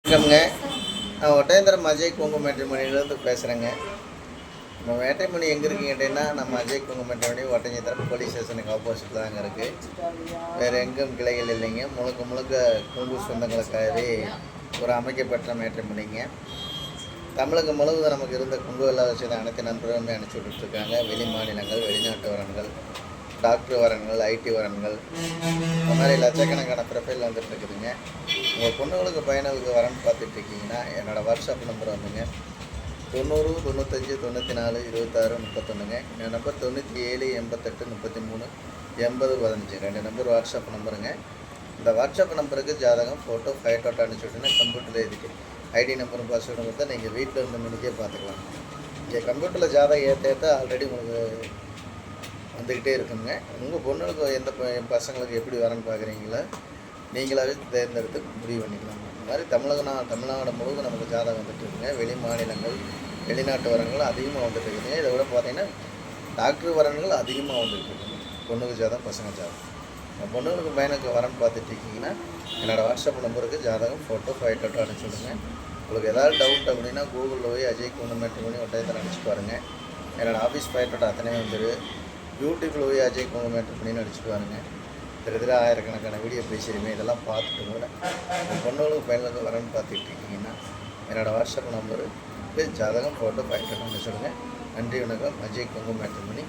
வணக்கம்ங்க. நான் ஒட்டயந்திரம் அஜய் குங்கும மேட்ரிமோனியிலேருந்து பேசுகிறேங்க. நம்ம மேட்ரிமோனி எங்கே இருக்குன்னு கேட்டிங்கன்னா, நம்ம அஜய் குங்கும மேட்ரிமோனி ஒட்டயந்திரம் போலீஸ் ஸ்டேஷனுக்கு ஆப்போசிட்டில் தாங்க இருக்குது. வேறு எங்கும் கிளைகள் இல்லைங்க. முழுக்க முழுக்க குங்கு சொந்தங்களுக்காகவே ஒரு அமைக்கப்பட்ட மேட்ரிமோனிங்க. தமிழகம் முழுவதும் நமக்கு இருந்த குங்கு இல்லாத விஷயத்தை அனைத்து நண்பர்களுமே அனுப்பிச்சி விட்டுருக்காங்க. வெளி மாநிலங்கள், வெளிநாட்டு வரன்கள், டாக்டர் வரன்கள், ஐடி வரன்கள், இந்த மாதிரி லட்சக்கணக்கான ப்ரொஃபைல் வந்துட்டு இருக்குதுங்க. உங்கள் பொண்ணுங்களுக்கு பையனுக்கு வரன்னு பார்த்துட்டு இருக்கீங்கன்னா என்னோடய வாட்ஸ்அப் நம்பர் வந்துங்க 90 95 94 26 31ங்க. என் நம்பர் 97 88 33 80 15 2 நம்பர் வாட்ஸ்அப் நம்பருங்க. இந்த வாட்ஸ்அப் நம்பருக்கு ஜாதகம் ஃபோட்டோ ஃபைட்டோட்டோ அனுப்பிச்சுட்டுன்னா கம்ப்யூட்டரில் எழுதிட்டு ஐடி நம்பரும் பாஸ்வேர்டு கொடுத்தா நீங்கள் வீட்டில் இருந்த மணிக்கே பார்த்துக்கலாம். இங்கே கம்ப்யூட்டரில் ஜாதகம் ஏற்ற ஆல்ரெடி உங்களுக்கு வந்துக்கிட்டே இருக்குங்க. உங்கள் பொண்ணுங்களுக்கு எந்த பசங்களுக்கு எப்படி வரன்னு பார்க்குறீங்களோ நீங்களாகவே தேர்ந்தெடுத்து முடிவு பண்ணிக்கலாம். இந்த மாதிரி தமிழ்நாடு முழுவதும் நமக்கு ஜாதகம் வந்துட்டு இருக்குங்க. வெளி மாநிலங்கள், வெளிநாட்டு வரன்கள் அதிகமாக வந்துட்டு இருக்குதுங்க. இதை விட பார்த்தீங்கன்னா டாக்டர் வரன்கள் அதிகமாக வந்துட்டு இருக்குங்க. பொண்ணுக்கு ஜாதகம், பசங்க ஜாதகம். உங்கள் பொண்ணுங்களுக்கு பையனுக்கு வரன்னு பார்த்துட்டு இருக்கீங்கன்னா என்னோடய வாட்ஸ்அப் நம்பருக்கு ஜாதகம் ஃபோட்டோ ஃபைட்டோட்டோ அனுப்பிச்சுடுங்க. உங்களுக்கு ஏதாவது டவுட் அப்படின்னா கூகுளில் போய் அஜய் குங்கும மேட்ரிமோனி ஒட்டயத்தில் அனுப்பிச்சு பாருங்கள். என்னோடய ஆஃபீஸ் ஃபைட்டோட்டோ அத்தனையும் வந்துடும். யூடியூப்பில் போய் அஜய் குங்கும மேட்ரிமோனின்னு அடிச்சுட்டு வாருங்க. திரு ஆயிரக்கணக்கான வீடியோ பேசிடுமே. இதெல்லாம் பார்த்துட்டு கூட உங்கள் பொண்ணுங்களுக்கு பையனுக்கு வரன்னு பார்த்துட்டு இருக்கீங்கன்னா என்னோடய வாட்ஸ்அப் நம்பரு ஜாதகம் ஃபோட்டோ ஃபைட்டோட்டோ அனுப்பிச்சுடுங்க. நன்றி, வணக்கம். அஜய் குங்கும மேட்ரிமோனி.